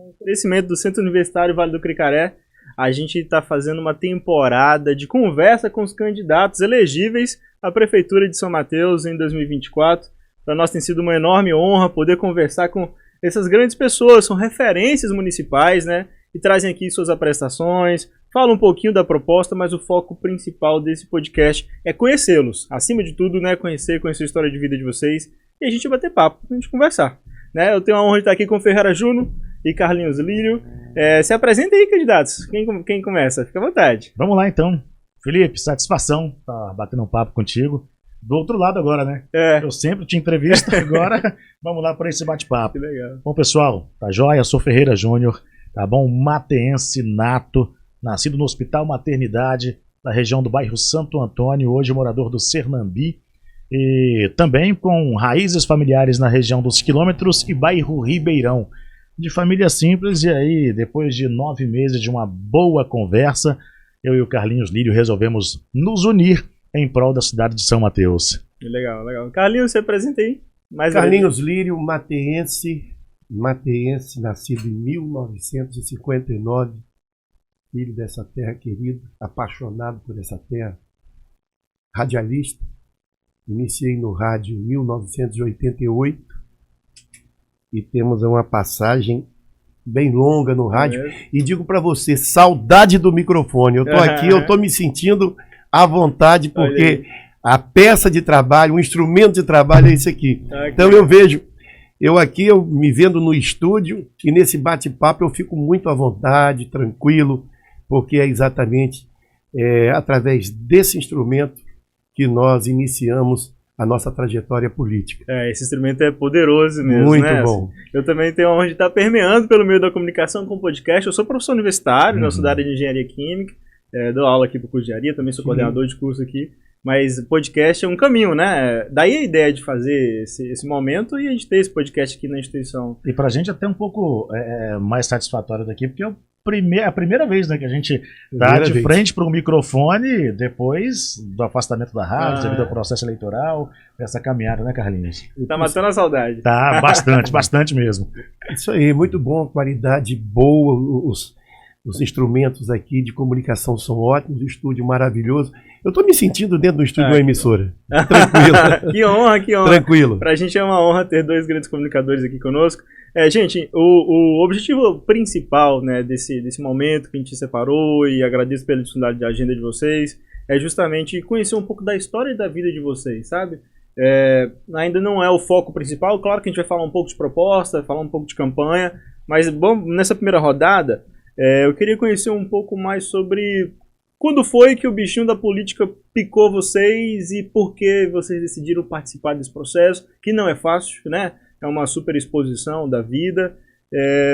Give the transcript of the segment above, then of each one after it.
Oferecimento do Centro Universitário Vale do Cricaré. A gente está fazendo uma temporada de conversa com os candidatos elegíveis à Prefeitura de São Mateus em 2024. Para nós tem sido uma enorme honra poder conversar com essas grandes pessoas, são referências municipais, né? E trazem aqui suas apresentações, falam um pouquinho da proposta, mas o foco principal desse podcast é conhecê-los. Acima de tudo, né? Conhecer a história de vida de vocês e a gente bater papo, a gente conversar. Né? Eu tenho a honra de estar aqui com Ferreira Júnior e Carlinhos Lírio. Se apresentem aí, candidatos. Quem começa? Fica à vontade. Vamos lá, então. Felipe, satisfação estar batendo um papo contigo. Do outro lado agora, né? Eu sempre te entrevisto, agora vamos lá para esse bate-papo. Que legal. Bom, pessoal, tá joia? Sou Ferreira Júnior, tá bom? Mateense nato, nascido no Hospital Maternidade, da região do bairro Santo Antônio, hoje morador do Sernambi, e também com raízes familiares na região dos Quilômetros e bairro Ribeirão. De família simples, e aí, depois de 9 meses de uma boa conversa, eu e o Carlinhos Lírio resolvemos nos unir em prol da cidade de São Mateus. Legal, legal. Carlinhos, se apresenta aí. Carlinhos Lírio, mateense, nascido em 1959, filho dessa terra querida, apaixonado por essa terra, radialista. Iniciei no rádio em 1988 e temos uma passagem bem longa no rádio. E digo para você, saudade do microfone. Eu estou aqui, eu estou me sentindo à vontade, porque a peça de trabalho, o instrumento de trabalho é isso aqui. Então eu vejo, eu me vendo no estúdio e nesse bate-papo eu fico muito à vontade, tranquilo, porque é exatamente através desse instrumento que nós iniciamos a nossa trajetória política. Esse instrumento é poderoso mesmo, muito né? bom. Assim, eu também tenho a honra de estar permeando pelo meio da comunicação com o podcast. Eu sou professor universitário, eu sou da área de engenharia química, dou aula aqui para o curso de engenharia, também sou coordenador de curso aqui, mas podcast é um caminho, né? Daí a ideia de fazer esse momento e a gente ter esse podcast aqui na instituição. E para a gente até um pouco mais satisfatório daqui, porque a primeira vez, né, que a gente está de frente para um microfone depois do afastamento da rádio, devido ao processo eleitoral, essa caminhada, né, Carlinhos? Tá matando a saudade. Tá, bastante mesmo. Isso aí, muito bom, qualidade boa, os instrumentos aqui de comunicação são ótimos, o estúdio maravilhoso. Eu estou me sentindo dentro do estúdio de uma emissora. Tranquilo. Que honra. Tranquilo. Pra gente é uma honra ter dois grandes comunicadores aqui conosco. Gente, o objetivo principal, né, desse momento que a gente separou, e agradeço pela disponibilidade de agenda de vocês, é justamente conhecer um pouco da história e da vida de vocês, sabe? Ainda não é o foco principal, claro que a gente vai falar um pouco de proposta, falar um pouco de campanha, mas bom, nessa primeira rodada, eu queria conhecer um pouco mais sobre quando foi que o bichinho da política picou vocês e por que vocês decidiram participar desse processo, que não é fácil, né? É uma super exposição da vida,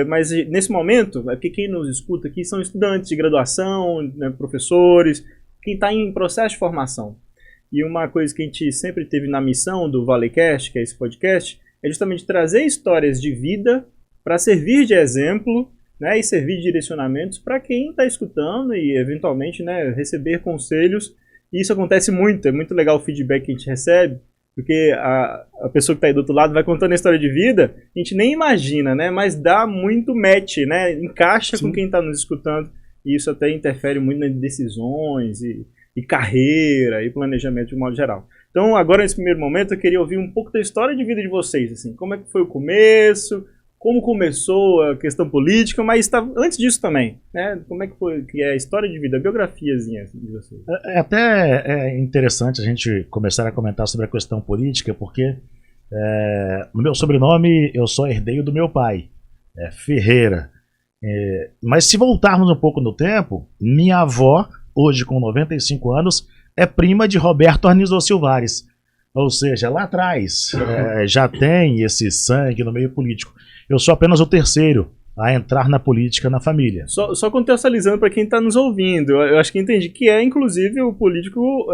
mas nesse momento, porque quem nos escuta aqui são estudantes de graduação, né, professores, quem está em processo de formação. E uma coisa que a gente sempre teve na missão do Valecast, que é esse podcast, é justamente trazer histórias de vida para servir de exemplo, né, e servir de direcionamentos para quem está escutando e, eventualmente, né, receber conselhos. E isso acontece muito, é muito legal o feedback que a gente recebe, porque a pessoa que está aí do outro lado vai contando a história de vida, a gente nem imagina, né, mas dá muito match, né, encaixa com quem está nos escutando, e isso até interfere muito nas decisões e carreira e planejamento de um modo geral. Então, agora, nesse primeiro momento, eu queria ouvir um pouco da história de vida de vocês, assim, como é que foi o começo, como começou a questão política, mas antes disso também, né? Como é que foi que é a história de vida, a biografiazinha de vocês? É interessante a gente começar a comentar sobre a questão política, porque no meu sobrenome eu sou herdeiro do meu pai, Ferreira. Mas se voltarmos um pouco no tempo, minha avó, hoje com 95 anos, é prima de Roberto Arnizou Silvares. Ou seja, lá atrás já tem esse sangue no meio político. Eu sou apenas o terceiro a entrar na política na família. Só contextualizando para quem está nos ouvindo, eu acho que entendi que inclusive o político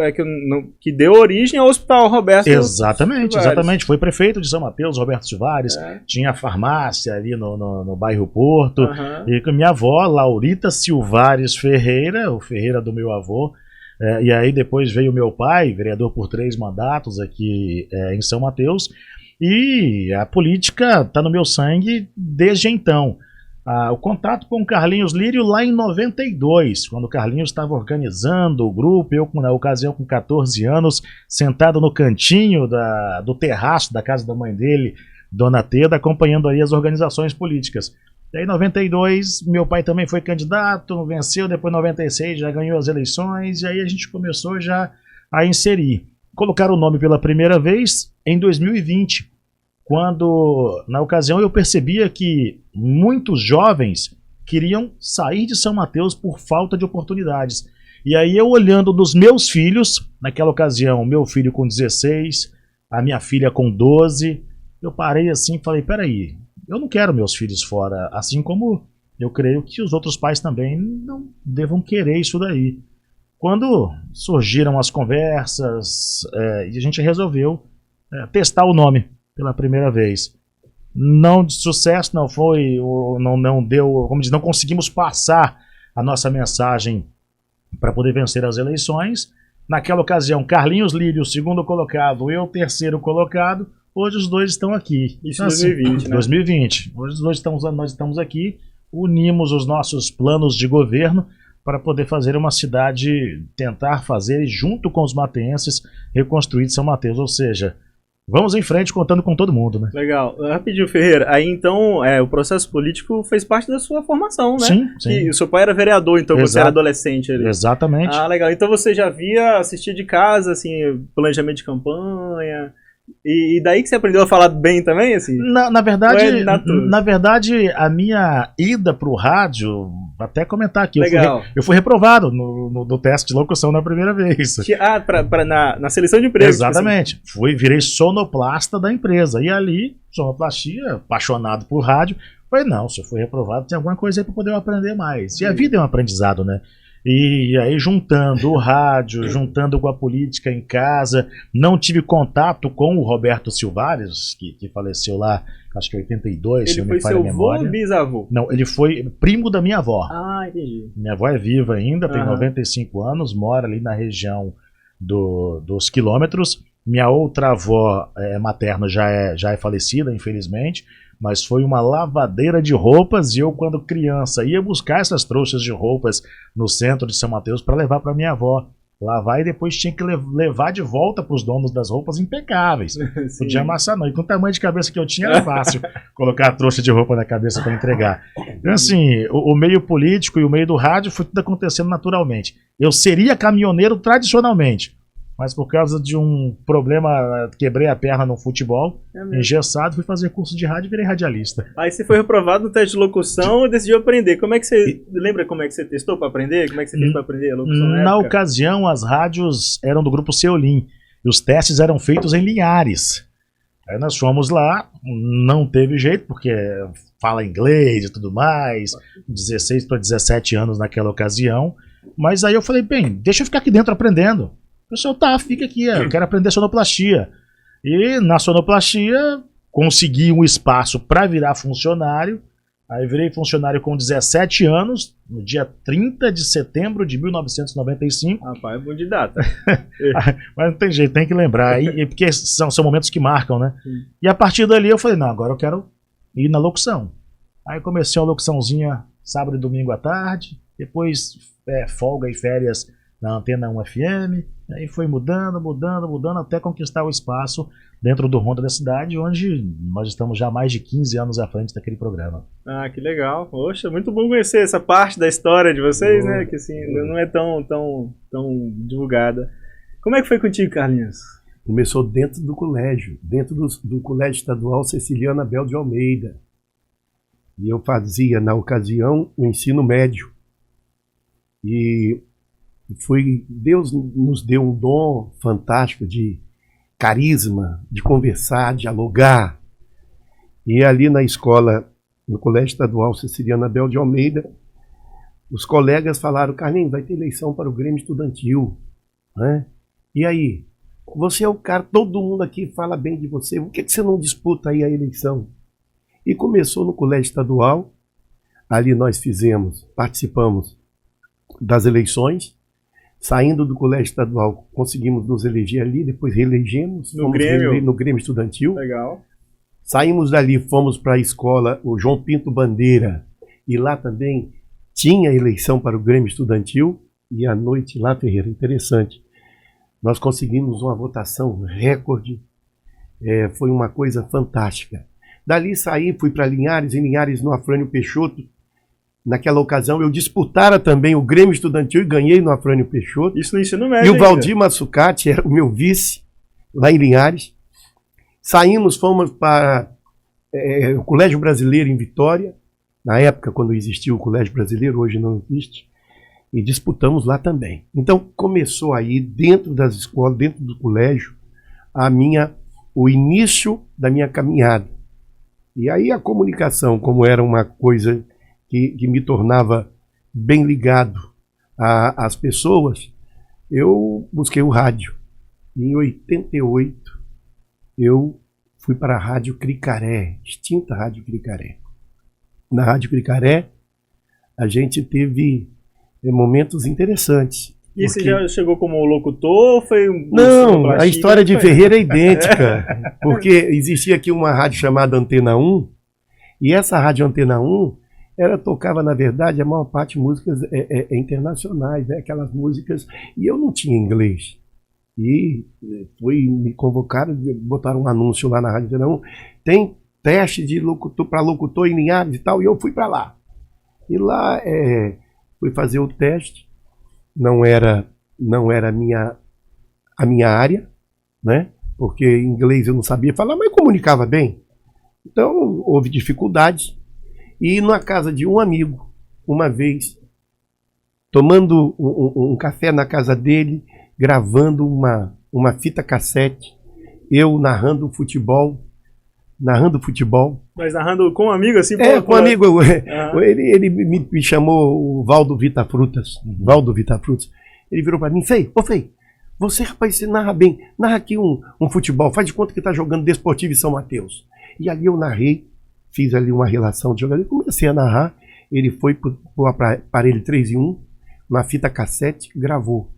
que deu origem ao Hospital Roberto Exatamente, Silvares. Exatamente. Foi prefeito de São Mateus, Roberto Silvares, tinha farmácia ali no bairro Porto, e com minha avó, Laurita Silvares Ferreira, o Ferreira do meu avô, e aí depois veio meu pai, vereador por 3 mandatos aqui em São Mateus, e a política está no meu sangue desde então. o contato com o Carlinhos Lírio lá em 92, quando o Carlinhos estava organizando o grupo, eu na ocasião com 14 anos, sentado no cantinho do terraço da casa da mãe dele, Dona Teda, acompanhando aí as organizações políticas. E aí em 92, meu pai também foi candidato, venceu, depois em 96 já ganhou as eleições, e aí a gente começou já a inserir. Colocaram o nome pela primeira vez em 2020, quando, na ocasião, eu percebia que muitos jovens queriam sair de São Mateus por falta de oportunidades. E aí eu olhando nos meus filhos, naquela ocasião, meu filho com 16, a minha filha com 12, eu parei assim e falei, peraí, eu não quero meus filhos fora, assim como eu creio que os outros pais também não devam querer isso daí. Quando surgiram as conversas, e a gente resolveu testar o nome pela primeira vez. Não de sucesso, não foi, não deu, como diz, não conseguimos passar a nossa mensagem para poder vencer as eleições. Naquela ocasião, Carlinhos Lírio, segundo colocado, eu, terceiro colocado. Hoje os dois estão aqui. Isso em 2020, né? 2020. Hoje nós estamos aqui, unimos os nossos planos de governo para poder fazer uma cidade, tentar fazer, junto com os mateenses, reconstruir São Mateus, ou seja, vamos em frente contando com todo mundo, né? Legal. Rapidinho, Ferreira. Aí então, o processo político fez parte da sua formação, né? Sim, sim. E o seu pai era vereador, então, quando você era adolescente ali. Exatamente. Ah, legal. Então você já via, assistia de casa, assim, planejamento de campanha. E daí que você aprendeu a falar bem também, assim? Na verdade, a minha ida pro rádio, até comentar aqui, eu fui reprovado no teste de locução na primeira vez. Na seleção de emprego. Exatamente. Tipo assim. Virei sonoplasta da empresa. E ali, sonoplastia, apaixonado por rádio, falei, não, se eu fui reprovado, tem alguma coisa aí para poder eu aprender mais. E a vida é um aprendizado, né? E aí juntando o rádio, juntando com a política em casa, não tive contato com o Roberto Silvares, que faleceu lá, acho que em 82, se eu não me falha a memória. Ele foi seu avô ou bisavô? Não, ele foi primo da minha avó. Ah, entendi. Minha avó é viva ainda, tem 95 anos, mora ali na região dos Quilômetros. Minha outra avó materna já é falecida, infelizmente, mas foi uma lavadeira de roupas e eu, quando criança, ia buscar essas trouxas de roupas no centro de São Mateus para levar para minha avó lavar e depois tinha que levar de volta para os donos das roupas impecáveis. Podia amassar não. E com o tamanho de cabeça que eu tinha era fácil colocar a trouxa de roupa na cabeça para entregar. Então assim, o meio político e o meio do rádio foi tudo acontecendo naturalmente. Eu seria caminhoneiro tradicionalmente, mas por causa de um problema, quebrei a perna no futebol, engessado, fui fazer curso de rádio e virei radialista. Aí você foi reprovado no teste de locução e decidiu aprender. Como é que você... Lembra como é que você testou para aprender? Como é que você fez para aprender a locução na época? Ocasião, as rádios eram do grupo Seolim e os testes eram feitos em Linhares. Aí nós fomos lá, não teve jeito, porque fala inglês e tudo mais, 16 para 17 anos naquela ocasião, mas aí eu falei, bem, deixa eu ficar aqui dentro aprendendo. O pessoal, fica aqui, eu quero aprender sonoplastia. E na sonoplastia, consegui um espaço para virar funcionário. Aí virei funcionário com 17 anos, no dia 30 de setembro de 1995. Rapaz, é bom de data. Mas não tem jeito, tem que lembrar. Porque são momentos que marcam, né? Sim. E a partir dali eu falei, não, agora eu quero ir na locução. Aí comecei a locuçãozinha sábado e domingo à tarde. Depois folga e férias na Antena 1 FM. Aí foi mudando, até conquistar o espaço dentro do Ronda da Cidade, onde nós estamos já há mais de 15 anos à frente daquele programa. Ah, que legal. Poxa, muito bom conhecer essa parte da história de vocês, né? Que assim, não é tão divulgada. Como é que foi contigo, Carlinhos? Começou dentro do colégio, dentro do Colégio Estadual Ceciliana Bel de Almeida. E eu fazia, na ocasião, o ensino médio. E Deus nos deu um dom fantástico de carisma, de conversar, dialogar. E ali na escola, no Colégio Estadual Ceciliana Bel de Almeida, os colegas falaram, Carlinhos, vai ter eleição para o Grêmio Estudantil, né? E aí, você é o cara, todo mundo aqui fala bem de você, por que você não disputa aí a eleição? E começou no Colégio Estadual, ali nós participamos das eleições. Saindo do Colégio Estadual, conseguimos nos eleger ali, depois reelegemos no Grêmio Estudantil. Legal. Saímos dali, fomos para a escola, o João Pinto Bandeira, e lá também tinha eleição para o Grêmio Estudantil, e à noite lá, Ferreira, interessante, nós conseguimos uma votação recorde, foi uma coisa fantástica. Dali saí, fui para Linhares, em Linhares no Afrânio Peixoto. Naquela ocasião eu disputara também o Grêmio Estudantil e ganhei no Afrânio Peixoto. Isso no ensino médio. E o Valdir Massucati era o meu vice, lá em Linhares. Saímos, fomos para o Colégio Brasileiro em Vitória, na época quando existia o Colégio Brasileiro, hoje não existe, e disputamos lá também. Então começou aí, dentro das escolas, dentro do colégio, o início da minha caminhada. E aí a comunicação, como era uma coisa que me tornava bem ligado às pessoas, eu busquei o rádio. Em 88, eu fui para a Rádio Cricaré, extinta Rádio Cricaré. Na Rádio Cricaré, a gente teve momentos interessantes. E você já chegou como locutor ou foi um... Não, a história de Ferreira é idêntica, porque existia aqui uma rádio chamada Antena 1, e essa rádio Antena 1, ela tocava, na verdade, a maior parte de músicas internacionais, né? Aquelas músicas, e eu não tinha inglês. E me convocaram, botaram um anúncio lá na Rádio Antena 1, tem teste de locutor para locutor em Linhares e tal, e eu fui para lá. E lá fui fazer o teste, não era a minha área, né? Porque inglês eu não sabia falar, mas eu comunicava bem. Então houve dificuldades. E na casa de um amigo, uma vez, tomando um café na casa dele, gravando uma fita cassete, eu narrando futebol. Mas narrando com um amigo, assim? Com um amigo. Ele me chamou o Valdo Vitafrutas. Valdo Vitafrutas. Ele virou para mim, Fei, você, rapaz, você narra bem. Narra aqui um futebol. Faz de conta que está jogando Desportivo em São Mateus. E ali eu narrei, fiz ali uma relação de jogador. Comecei a narrar. Ele foi para o aparelho 3 em 1, na fita cassete, gravou.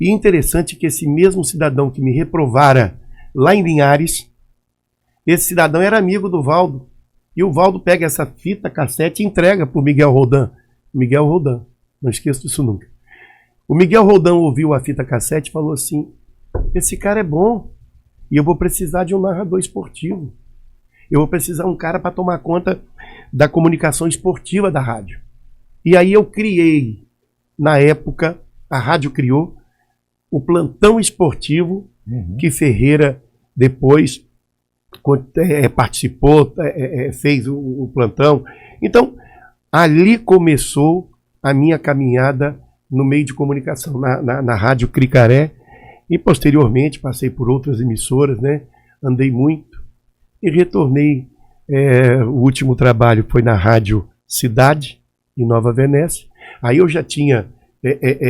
E interessante que esse mesmo cidadão que me reprovara lá em Linhares, esse cidadão era amigo do Valdo. E o Valdo pega essa fita cassete e entrega para o Miguel Roldan. Miguel Roldan, não esqueço disso nunca. O Miguel Roldan ouviu a fita cassete e falou assim, esse cara é bom e eu vou precisar de um narrador esportivo. Eu vou precisar de um cara para tomar conta da comunicação esportiva da rádio. E aí eu criei, na época, a rádio criou o plantão esportivo, que Ferreira depois participou, fez o plantão. Então, ali começou a minha caminhada no meio de comunicação, na Rádio Cricaré, e posteriormente passei por outras emissoras, né? Andei muito e retornei. O último trabalho foi na Rádio Cidade, em Nova Venécia. Aí eu já tinha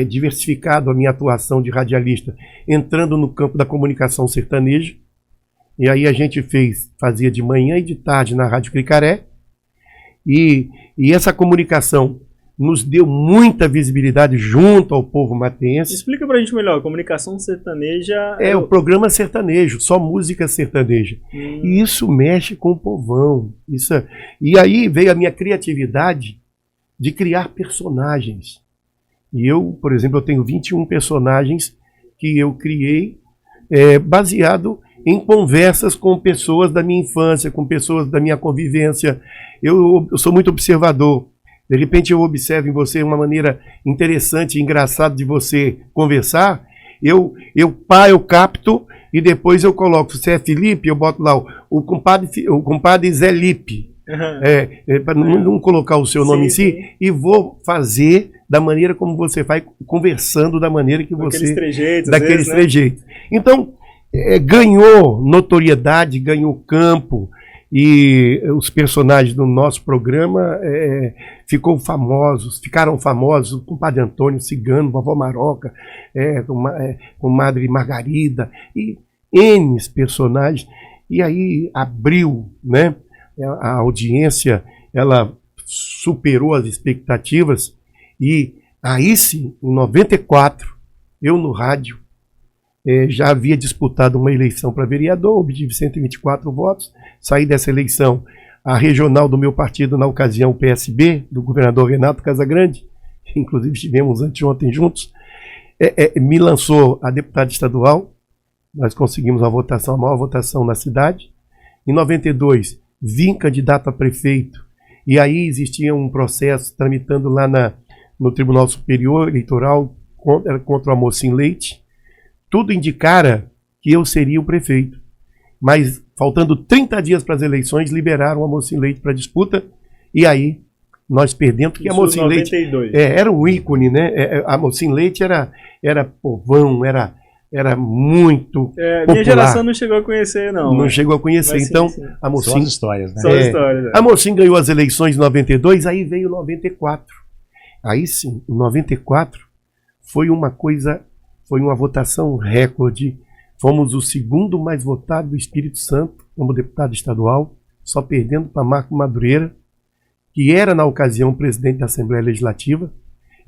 diversificado a minha atuação de radialista, entrando no campo da comunicação sertaneja. E aí a gente fazia de manhã e de tarde na Rádio Cricaré. E essa comunicação nos deu muita visibilidade junto ao povo mateense. Explica pra gente melhor, comunicação sertaneja... o programa sertanejo, só música sertaneja. E isso mexe com o povão. E aí veio a minha criatividade de criar personagens. E eu, por exemplo, eu tenho 21 personagens que eu criei baseado em conversas com pessoas da minha infância, com pessoas da minha convivência. Eu sou muito observador. De repente eu observo em você uma maneira interessante e engraçada de você conversar. Eu capto e depois eu coloco. Se é Felipe, eu boto lá o compadre Zé Lipe. Para não colocar o seu nome em si. Sim. E vou fazer da maneira como você vai conversando, da maneira que você... Daqueles trejeitos. Então, ganhou notoriedade, ganhou campo. E os personagens do nosso programa ficaram famosos, com o Padre Antônio, Cigano, Vovó Maroca, com Madre Margarida, e N personagens. E aí abriu, né? A audiência, ela superou as expectativas, e aí sim, em 94, eu no rádio, já havia disputado uma eleição para vereador, obtive 124 votos, saí dessa eleição a regional do meu partido, na ocasião o PSB, do governador Renato Casagrande, que inclusive estivemos anteontem juntos, me lançou a deputada estadual. Nós conseguimos a maior votação na cidade. Em 92, vim candidato a prefeito, e aí existia um processo tramitando lá no Tribunal Superior Eleitoral contra o Amocim Leite. Tudo indicara que eu seria o prefeito. Mas, faltando 30 dias para as eleições, liberaram o Amocim Leite para disputa, e aí nós perdemos, porque a Amocim Leite era um ícone, né? A Amocim Leite era povão, era muito popular. Minha geração não chegou a conhecer, não. Não chegou a conhecer. Mas então, sim. a Amocim... São as histórias, né? São histórias, A Amocim ganhou as eleições em 92, aí veio 94. Aí sim, em 94, foi uma votação recorde. Fomos o segundo mais votado do Espírito Santo como deputado estadual, só perdendo para Marco Madureira, que era na ocasião presidente da Assembleia Legislativa,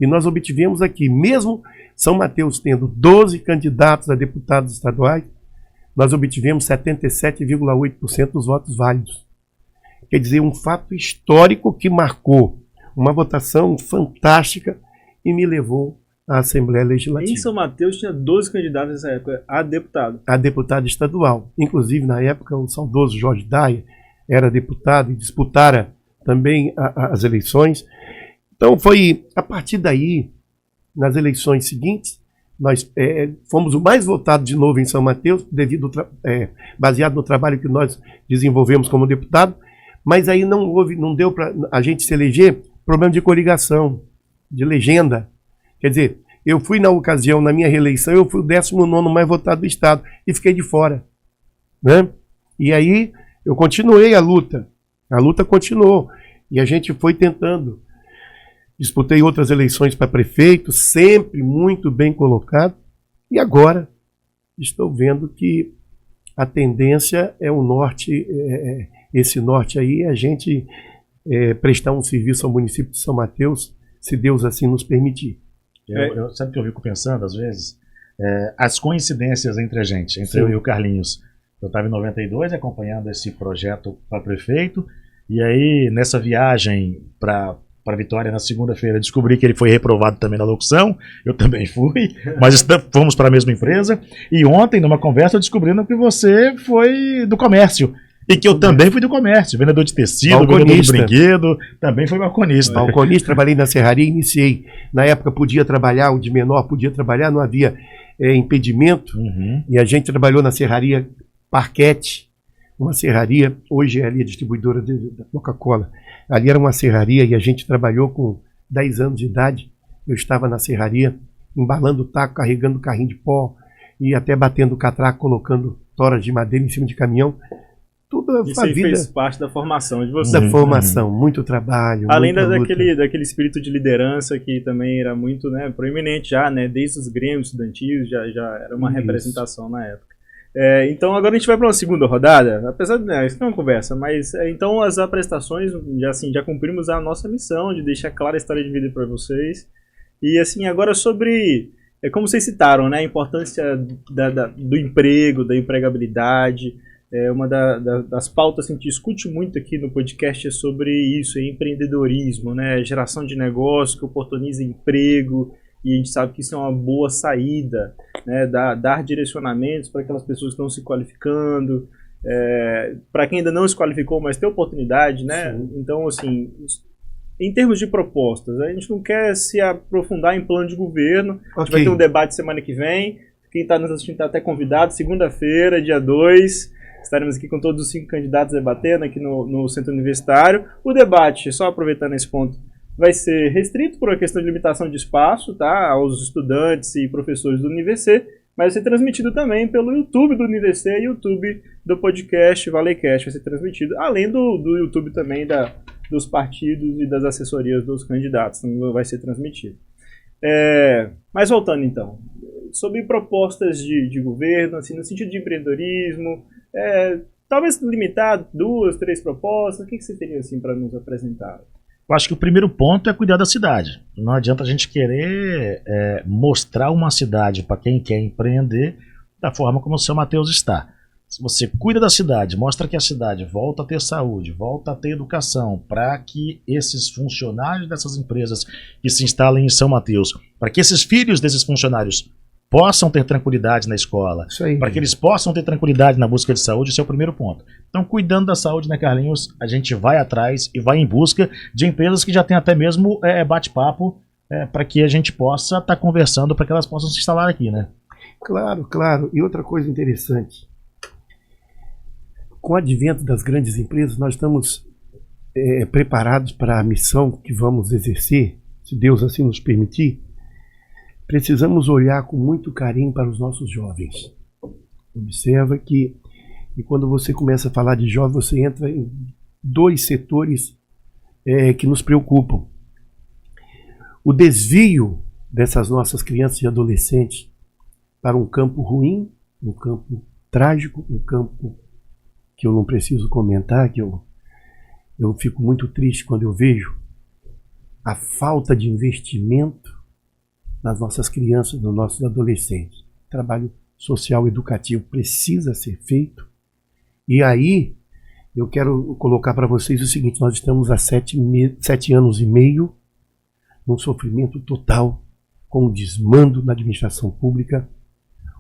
e nós obtivemos aqui, mesmo São Mateus tendo 12 candidatos a deputados estaduais, nós obtivemos 77,8% dos votos válidos. Quer dizer, um fato histórico que marcou uma votação fantástica e me levou à Assembleia Legislativa. Em São Mateus tinha 12 candidatos nessa época a deputado. A deputado estadual. Inclusive, na época, o saudoso Jorge Daia era deputado e disputara também as eleições. Então, foi a partir daí, nas eleições seguintes, nós fomos o mais votado de novo em São Mateus, baseado no trabalho que nós desenvolvemos como deputado, mas aí não deu para a gente se eleger, problema de coligação, de legenda. Quer dizer, eu fui na ocasião, na minha reeleição, eu fui o 19º mais votado do Estado e fiquei de fora, né? E aí eu continuei a luta continuou, e a gente foi tentando. Disputei outras eleições para prefeito, sempre muito bem colocado, e agora estou vendo que a tendência é o norte, esse norte aí, a gente prestar um serviço ao município de São Mateus, se Deus assim nos permitir. Sabe o que eu fico pensando, às vezes? As coincidências entre a gente, entre Sim. eu e o Carlinhos. Eu estava em 92 acompanhando esse projeto para prefeito, e aí nessa viagem para Vitória na segunda-feira descobri que ele foi reprovado também na locução, eu também fui, mas fomos para a mesma empresa, e ontem numa conversa descobrindo que você foi do comércio, e que eu também fui do comércio, vendedor de tecido, vendedor de brinquedo, também fui balconista. Balconista, trabalhei na serraria, iniciei, na época podia trabalhar, o de menor podia trabalhar, não havia impedimento, e a gente trabalhou na serraria Parquete, uma serraria, hoje ali a distribuidora da Coca-Cola. Ali era uma serraria e a gente trabalhou com 10 anos de idade. Eu estava na serraria, embalando o taco, carregando carrinho de pó e até batendo catraco, colocando toras de madeira em cima de caminhão. Tudo Isso a aí vida fez parte da formação de você. da formação, muito trabalho. Além muita luta. daquele espírito de liderança que também era muito, né, proeminente já, né, desde os grêmios estudantis, já era uma representação na época. Então agora a gente vai para uma segunda rodada, apesar de isso não é uma conversa, mas então as apresentações, já cumprimos a nossa missão de deixar clara a história de vida para vocês. E assim, agora sobre, como vocês citaram, né, a importância do emprego, da empregabilidade. Uma das pautas que a gente discute muito aqui no podcast é sobre isso, empreendedorismo, né, geração de negócio que oportuniza emprego. E a gente sabe que isso é uma boa saída, né, dar direcionamentos para aquelas pessoas que estão se qualificando, para quem ainda não se qualificou, mas tem oportunidade, né? Sim. Então, assim, em termos de propostas, a gente não quer se aprofundar em plano de governo. A gente vai ter um debate semana que vem. Quem está nos assistindo está até convidado, segunda-feira, dia 2. Estaremos aqui com todos os 5 candidatos debatendo aqui no Centro Universitário. O debate, só aproveitando esse ponto, vai ser restrito por uma questão de limitação de espaço, tá, aos estudantes e professores do UniVC, mas vai ser transmitido também pelo YouTube do UniVC e YouTube do podcast Valecast, vai ser transmitido, além do YouTube também dos partidos e das assessorias dos candidatos, também vai ser transmitido. Mas voltando então, sobre propostas de governo, assim, no sentido de empreendedorismo, talvez limitado, 2, 3 propostas, o que você teria assim, para nos apresentar? Eu acho que o primeiro ponto é cuidar da cidade. Não adianta a gente querer mostrar uma cidade para quem quer empreender da forma como o São Mateus está. Se você cuida da cidade, mostra que a cidade volta a ter saúde, volta a ter educação, para que esses funcionários dessas empresas que se instalem em São Mateus, para que esses filhos desses funcionários possam ter tranquilidade na escola, para que eles possam ter tranquilidade na busca de saúde, esse é o primeiro ponto. Então, cuidando da saúde, né, Carlinhos, a gente vai atrás e vai em busca de empresas que já têm até mesmo bate-papo para que a gente possa estar conversando, para que elas possam se instalar aqui, né? Claro, claro. E outra coisa interessante, com o advento das grandes empresas, nós estamos preparados para a missão que vamos exercer, se Deus assim nos permitir. Precisamos olhar com muito carinho para os nossos jovens. Observa que e quando você começa a falar de jovem, você entra em dois setores que nos preocupam. O desvio dessas nossas crianças e adolescentes para um campo ruim, um campo trágico, um campo que eu não preciso comentar, que eu fico muito triste quando eu vejo a falta de investimento nas nossas crianças, nos nossos adolescentes. Trabalho social educativo precisa ser feito. E aí, eu quero colocar para vocês o seguinte, nós estamos há 7 anos e meio num sofrimento total, com o desmando na administração pública.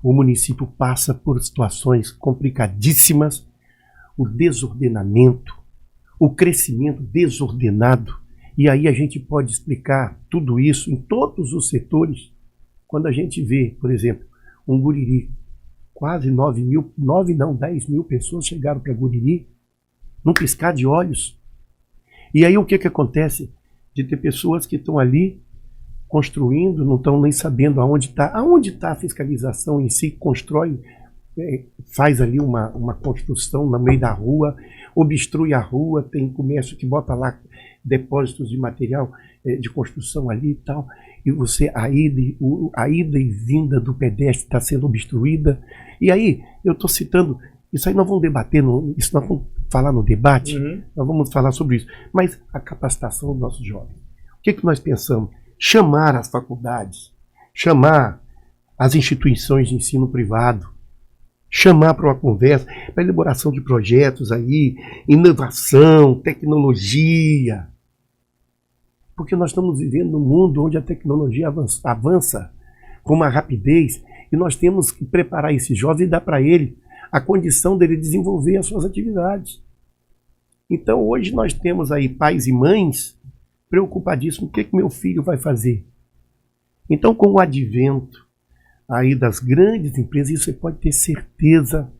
O município passa por situações complicadíssimas, o desordenamento, o crescimento desordenado. E aí a gente pode explicar tudo isso em todos os setores. Quando a gente vê, por exemplo, um Guriri, quase 10 mil pessoas chegaram para Guriri, num piscar de olhos. E aí o que acontece? De ter pessoas que estão ali construindo, não estão nem sabendo aonde está a fiscalização em si, constrói, faz ali uma construção no meio da rua, obstrui a rua, tem comércio que bota lá depósitos de material de construção ali e tal, e a ida e vinda do pedestre está sendo obstruída. E aí, eu estou citando, isso aí nós vamos debater, isso nós vamos falar no debate, nós vamos falar sobre isso, mas a capacitação dos nossos jovens. O que nós pensamos? Chamar as faculdades, chamar as instituições de ensino privado, chamar para uma conversa, para elaboração de projetos aí, inovação, tecnologia. Porque nós estamos vivendo num mundo onde a tecnologia avança com uma rapidez e nós temos que preparar esse jovem e dar para ele a condição dele desenvolver as suas atividades. Então hoje nós temos aí pais e mães preocupadíssimos, o que meu filho vai fazer? Então com o advento aí das grandes empresas, isso você pode ter certeza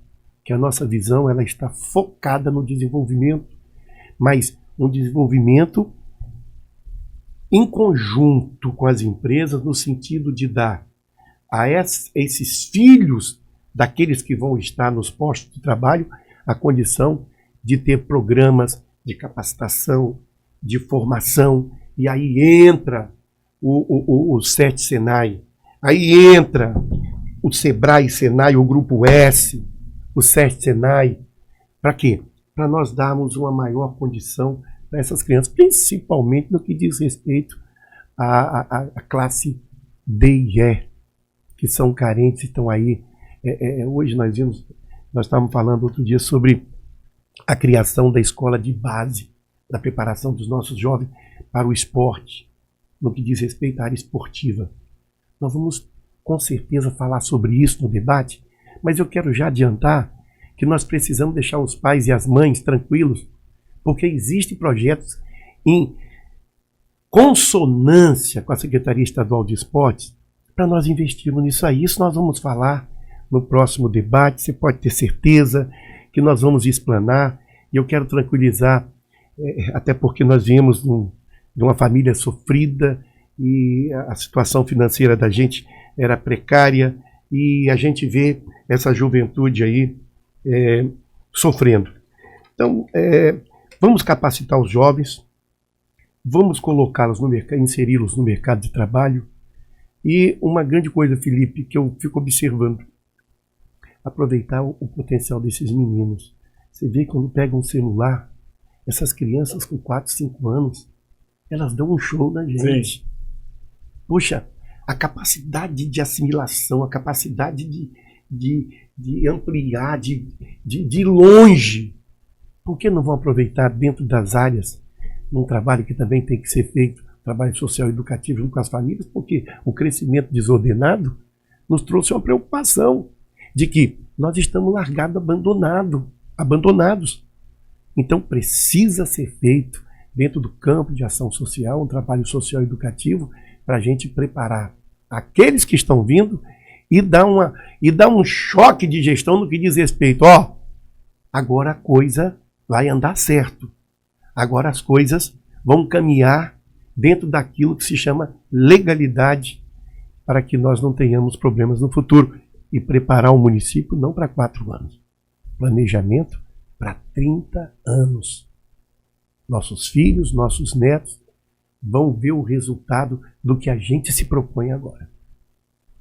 que a nossa visão ela está focada no desenvolvimento, mas um desenvolvimento em conjunto com as empresas, no sentido de dar a esses filhos daqueles que vão estar nos postos de trabalho a condição de ter programas de capacitação, de formação, e aí entra o SET Senai, aí entra o Sebrae Senai, o Grupo S, o SET Senai. Para quê? Para nós darmos uma maior condição para essas crianças, principalmente no que diz respeito à classe D e E, que são carentes e estão aí. Hoje nós estávamos falando outro dia sobre a criação da escola de base, da preparação dos nossos jovens para o esporte, no que diz respeito à área esportiva. Nós vamos com certeza falar sobre isso no debate, mas eu quero já adiantar que nós precisamos deixar os pais e as mães tranquilos, porque existem projetos em consonância com a Secretaria Estadual de Esportes para nós investirmos nisso aí. Isso nós vamos falar no próximo debate, você pode ter certeza que nós vamos explanar, e eu quero tranquilizar, até porque nós viemos de uma família sofrida e a situação financeira da gente era precária, e a gente vê essa juventude aí sofrendo. Então, vamos capacitar os jovens, vamos colocá-los no mercado, inseri-los no mercado de trabalho. E uma grande coisa, Felipe, que eu fico observando, aproveitar o potencial desses meninos. Você vê quando pegam um celular, essas crianças com 4, 5 anos, elas dão um show na gente. Sim. Puxa, a capacidade de assimilação, a capacidade de ampliar, de longe. Por que não vão aproveitar dentro das áreas um trabalho que também tem que ser feito, trabalho social e educativo junto com as famílias? Porque o crescimento desordenado nos trouxe uma preocupação de que nós estamos largados, abandonados. Então precisa ser feito dentro do campo de ação social, um trabalho social e educativo para a gente preparar aqueles que estão vindo e dar um choque de gestão no que diz respeito. Agora a coisa vai andar certo. Agora as coisas vão caminhar dentro daquilo que se chama legalidade para que nós não tenhamos problemas no futuro. E preparar o município não para 4 anos. Planejamento para 30 anos. Nossos filhos, nossos netos vão ver o resultado do que a gente se propõe agora.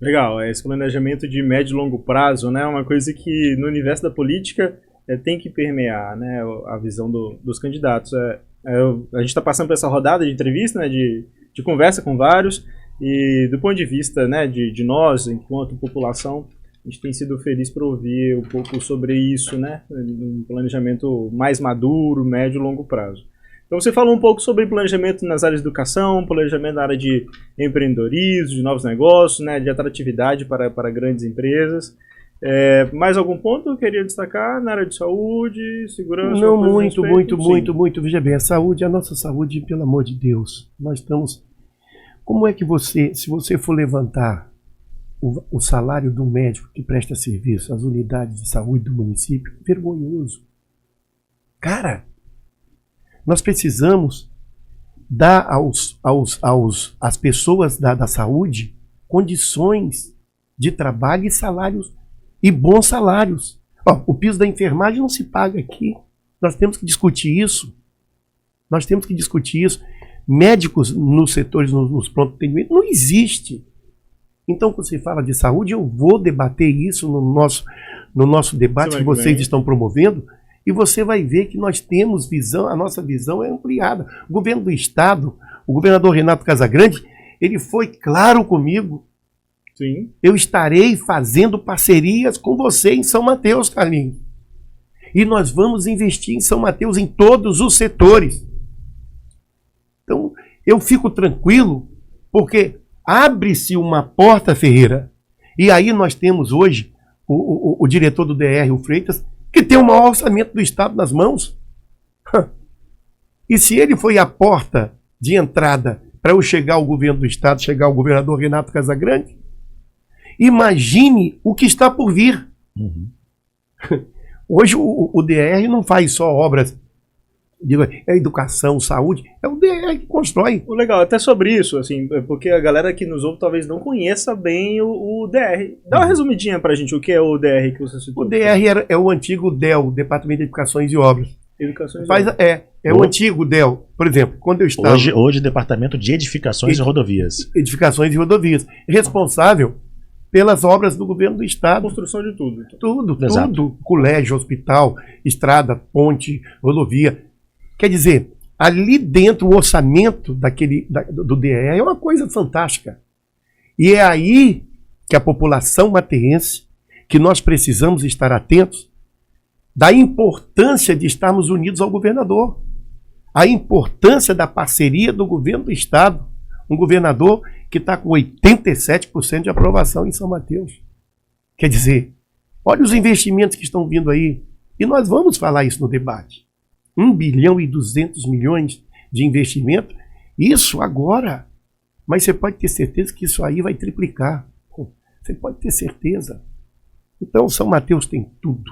Legal, esse planejamento de médio e longo prazo, né, é uma coisa que no universo da política tem que permear, né, a visão dos candidatos. A gente está passando por essa rodada de entrevista, né, de conversa com vários, e do ponto de vista, né, de nós, enquanto população, a gente tem sido feliz por ouvir um pouco sobre isso, né, um planejamento mais maduro, médio e longo prazo. Então você falou um pouco sobre planejamento nas áreas de educação, planejamento na área de empreendedorismo, de novos negócios, né, de atratividade para grandes empresas. Mais algum ponto que eu queria destacar na área de saúde, segurança? Não, muito. Veja bem, a nossa saúde, pelo amor de Deus, nós estamos... Como é que se você for levantar o salário do médico que presta serviço às unidades de saúde do município, vergonhoso. Cara, nós precisamos dar às pessoas da saúde condições de trabalho e salários, e bons salários. O piso da enfermagem não se paga aqui. Nós temos que discutir isso. Médicos nos setores, nos pronto atendimento, não existe. Então, quando você fala de saúde, eu vou debater isso no nosso debate que vocês estão promovendo, e você vai ver que nós temos visão, a nossa visão é ampliada. O governo do Estado, o governador Renato Casagrande, ele foi claro comigo. Sim. Eu estarei fazendo parcerias com você em São Mateus, Carlinhos. E nós vamos investir em São Mateus em todos os setores. Então, eu fico tranquilo, porque abre-se uma porta, Ferreira, e aí nós temos hoje o diretor do DR, o Freitas, que tem o maior orçamento do Estado nas mãos. E se ele foi a porta de entrada para eu chegar ao governo do Estado, chegar ao governador Renato Casagrande, imagine o que está por vir. Uhum. Hoje o DR não faz só obras, educação, saúde, é o DR que constrói. Legal, até sobre isso, assim, porque a galera que nos ouve talvez não conheça bem o DR. Dá uma resumidinha pra gente, o que é o DR que você citou. O DR é o antigo DEL, Departamento de Edificações e Obras. O antigo DEL, por exemplo, quando eu estava... Hoje Departamento de Edificações e Rodovias. Edificações e Rodovias. Responsável pelas obras do governo do Estado. Construção de tudo. Tudo. Colégio, hospital, estrada, ponte, rodovia. Quer dizer, ali dentro o orçamento do DR é uma coisa fantástica. E é aí que a população mateense, que nós precisamos estar atentos, da importância de estarmos unidos ao governador. A importância da parceria do governo do Estado. Um governador que está com 87% de aprovação em São Mateus. Quer dizer, olha os investimentos que estão vindo aí. E nós vamos falar isso no debate. 1,2 bilhão de investimento. Isso agora. Mas você pode ter certeza que isso aí vai triplicar. Você pode ter certeza. Então, São Mateus tem tudo.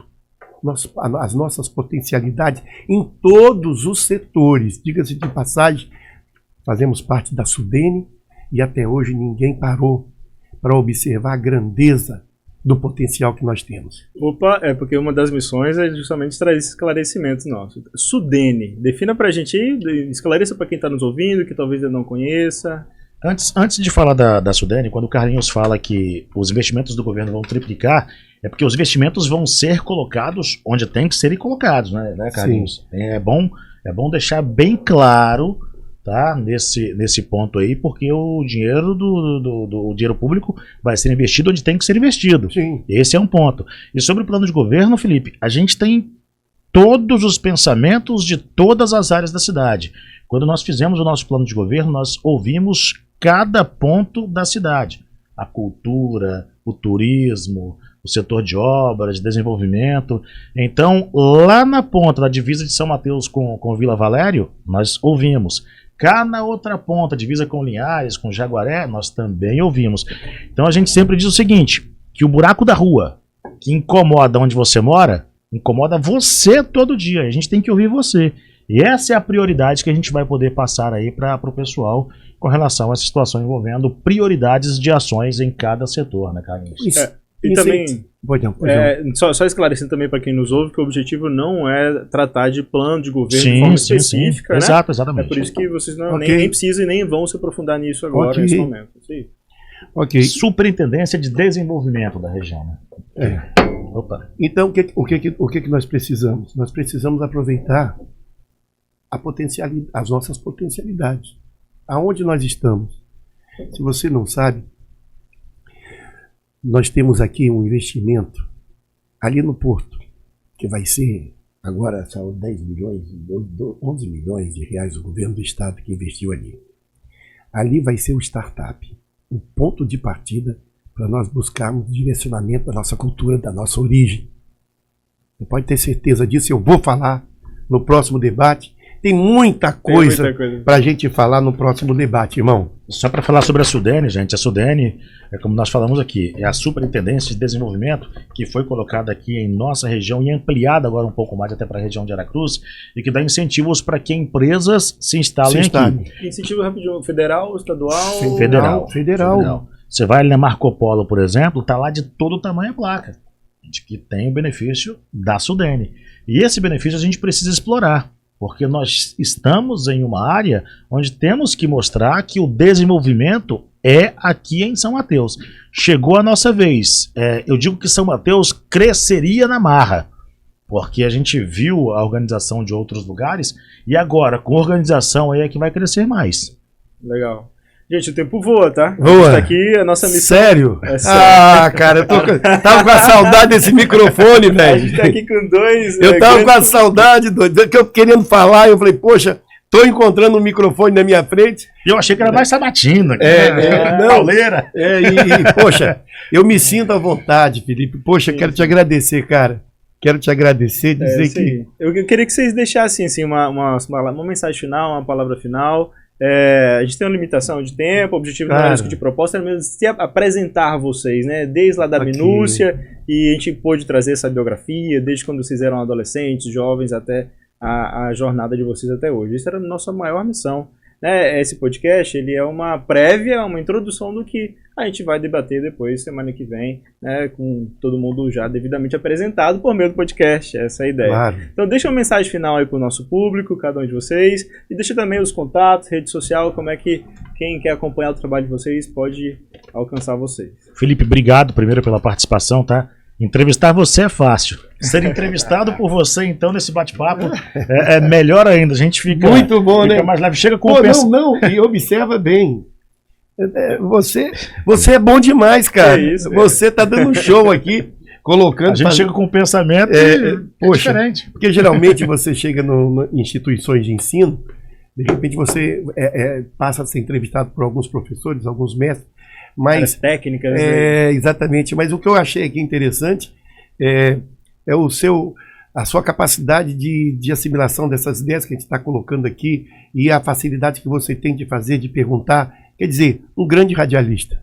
As nossas potencialidades em todos os setores. Diga-se de passagem, fazemos parte da Sudene e até hoje ninguém parou para observar a grandeza do potencial que nós temos. Opa, porque uma das missões é justamente trazer esses esclarecimentos nossos. Sudene, defina pra gente aí, esclareça para quem está nos ouvindo, que talvez ainda não conheça. Antes de falar da Sudene, quando o Carlinhos fala que os investimentos do governo vão triplicar, é porque os investimentos vão ser colocados onde tem que serem colocados, né Carlinhos? É bom deixar bem claro tá? Nesse ponto aí, porque o dinheiro o dinheiro público vai ser investido onde tem que ser investido. Sim. Esse é um ponto. E sobre o plano de governo, Felipe, a gente tem todos os pensamentos de todas as áreas da cidade. Quando nós fizemos o nosso plano de governo, nós ouvimos cada ponto da cidade. A cultura, o turismo, o setor de obras, de desenvolvimento. Então, lá na ponta da divisa de São Mateus com Vila Valério, nós ouvimos. Cá na outra ponta, divisa com Linhares, com Jaguaré, nós também ouvimos. Então a gente sempre diz o seguinte, que o buraco da rua, que incomoda onde você mora, incomoda você todo dia. A gente tem que ouvir você. E essa é a prioridade que a gente vai poder passar aí para o pessoal com relação a essa situação envolvendo prioridades de ações em cada setor, né, Carlinhos? E também, só esclarecendo também para quem nos ouve, que o objetivo não é tratar de plano de governo de forma específica, né? Exato, exatamente. É por isso que vocês nem precisam e nem vão se aprofundar nisso agora, nesse momento. Sim. Superintendência de Desenvolvimento da região, né? Opa. Então, o que nós precisamos? Nós precisamos aproveitar as nossas potencialidades. Aonde nós estamos? Se você não sabe, nós temos aqui um investimento ali no Porto, que vai ser, agora são 10 milhões, 11 milhões de reais do governo do estado que investiu ali. Ali vai ser o startup, o ponto de partida para nós buscarmos direcionamento da nossa cultura, da nossa origem. Você pode ter certeza disso, eu vou falar no próximo debate. Tem muita coisa para a gente falar no próximo debate, irmão. Só para falar sobre a Sudene, gente, a Sudene, como nós falamos aqui, é a Superintendência de Desenvolvimento que foi colocada aqui em nossa região e ampliada agora um pouco mais até para a região de Aracruz e que dá incentivos para que empresas se instalem aqui. Incentivo rapidinho, federal, estadual? Federal. Você vai ali na Marco Polo, por exemplo, tá lá de todo tamanho a placa, de que tem o benefício da Sudene. E esse benefício a gente precisa explorar. Porque nós estamos em uma área onde temos que mostrar que o desenvolvimento é aqui em São Mateus. Chegou a nossa vez. Eu digo que São Mateus cresceria na marra, porque a gente viu a organização de outros lugares e agora, com organização, aí é que vai crescer mais. Legal. Gente, o tempo voa, tá? Voa. Tá aqui, a nossa missão... Sério? Ah, cara, eu tava com a saudade desse microfone, velho. A gente tá aqui com dois... Eu tava com a saudade, que eu querendo falar, eu falei, poxa, tô encontrando um microfone na minha frente. E eu achei que era mais sabatina. Pauleira. Poxa, eu me sinto à vontade, Felipe. Poxa, quero te agradecer, cara. Quero te agradecer, dizer que... Eu queria que vocês deixassem, assim, uma mensagem final, uma palavra final... a gente tem uma limitação de tempo, o objetivo não era discutir proposta, era mesmo se apresentar vocês, né? Desde lá da minúcia, e a gente pôde trazer essa biografia, desde quando vocês eram adolescentes, jovens, até a jornada de vocês até hoje. Isso era a nossa maior missão. Né? Esse podcast ele é uma prévia, uma introdução do que a gente vai debater depois, semana que vem, né? Com todo mundo já devidamente apresentado por meio do podcast, essa é a ideia. Claro. Então deixa uma mensagem final aí para o nosso público, cada um de vocês, e deixa também os contatos, rede social, como é que quem quer acompanhar o trabalho de vocês pode alcançar vocês. Felipe, obrigado primeiro pela participação, tá? Entrevistar você é fácil. Ser entrevistado por você, então, nesse bate-papo é melhor ainda. A gente fica muito bom, fica né? mais leve. Chega com e observa bem. Você é bom demais, cara. Isso, você tá dando um show aqui, colocando... A gente chega com um pensamento diferente. Porque geralmente você chega em instituições de ensino, de repente você passa a ser entrevistado por alguns professores, alguns mestres, mas técnicas. Exatamente. Mas o que eu achei aqui interessante é a sua capacidade de assimilação dessas ideias que a gente está colocando aqui e a facilidade que você tem de fazer, de perguntar. Quer dizer, um grande radialista.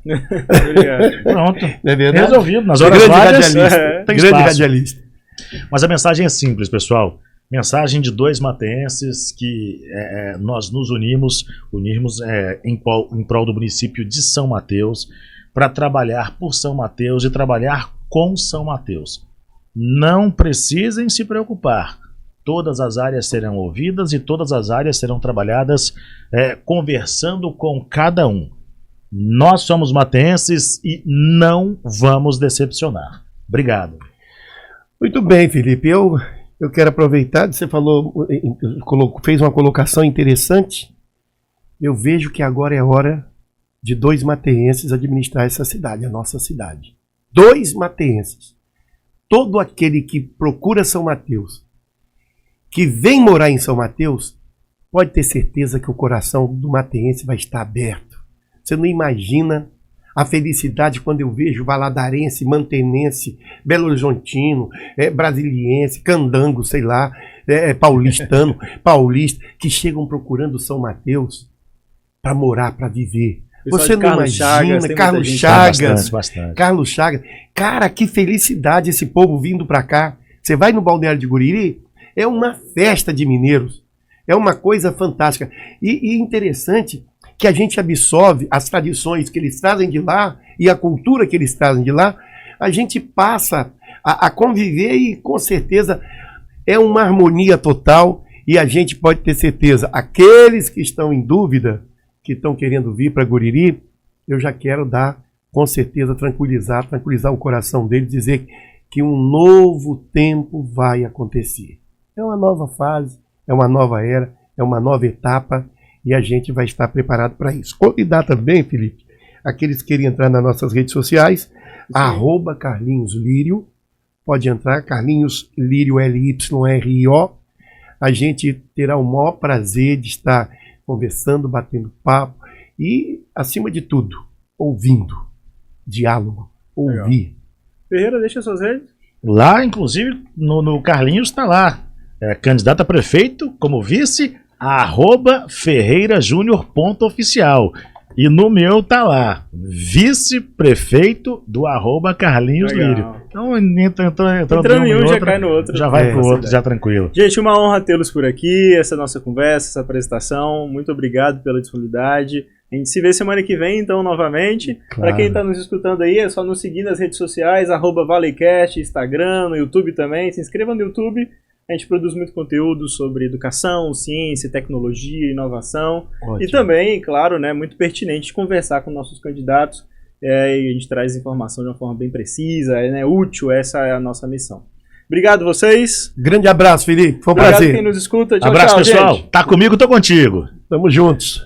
Pronto. Não é verdade? Resolvido. Nas horas várias, tem grande radialista. Mas a mensagem é simples, pessoal. Mensagem de dois mateenses que nós nos unimos em prol do município de São Mateus para trabalhar por São Mateus e trabalhar com São Mateus. Não precisem se preocupar. Todas as áreas serão ouvidas e todas as áreas serão trabalhadas conversando com cada um. Nós somos mateenses e não vamos decepcionar. Obrigado. Muito bem, Felipe. Eu quero aproveitar, você falou, fez uma colocação interessante eu vejo que agora é hora de 2 mateenses administrar essa cidade, a nossa cidade. 2 mateenses. Todo aquele que procura São Mateus, que vem morar em São Mateus, pode ter certeza que o coração do mateense vai estar aberto. Você não imagina a felicidade quando eu vejo valadarense, mantenense, Belo Horizontino, brasiliense, candango, sei lá, paulistano, paulista, que chegam procurando São Mateus para morar, para viver. Você não imagina, Carlos Chagas, Bastante. Carlos Chagas. Cara, que felicidade esse povo vindo para cá. Você vai no Balneário de Guriri, é uma festa de mineiros. É uma coisa fantástica. E interessante que a gente absorve as tradições que eles trazem de lá e a cultura que eles trazem de lá, a gente passa a conviver e com certeza é uma harmonia total e a gente pode ter certeza, aqueles que estão em dúvida, que estão querendo vir para Guriri, eu já quero dar, com certeza, tranquilizar o coração deles, dizer que um novo tempo vai acontecer. É uma nova fase, é uma nova era, é uma nova etapa e a gente vai estar preparado para isso. Convidar também, Felipe, aqueles que querem entrar nas nossas redes sociais, @CarlinhosLírio, pode entrar, Carlinhos Lírio, Lyrio. A gente terá o maior prazer de estar conversando, batendo papo e, acima de tudo, ouvindo. Diálogo, ouvir. Legal. Ferreira, deixa suas redes. Lá, inclusive, no Carlinhos está lá. Candidato a prefeito, como vice, @ferreirajunior.oficial. E no meu tá lá, vice-prefeito do @Carlinhos Lírio. Então, entrando em um, já cai no outro. Já vai pro outro, já tranquilo. Gente, uma honra tê-los por aqui, essa nossa conversa, essa apresentação. Muito obrigado pela disponibilidade. A gente se vê semana que vem, então, novamente. Claro. Para quem está nos escutando aí, é só nos seguir nas redes sociais, @ValleyCast, Instagram, no YouTube também. Se inscreva no YouTube. A gente produz muito conteúdo sobre educação, ciência, tecnologia, inovação. Ótimo. E também, claro, né, muito pertinente conversar com nossos candidatos. E a gente traz informação de uma forma bem precisa, né, útil. Essa é a nossa missão. Obrigado vocês. Grande abraço, Felipe. Foi um Obrigado prazer. quem nos escuta. Tchau, Abraço, tchau, pessoal. gente. Tá comigo, tô contigo. Tamo juntos.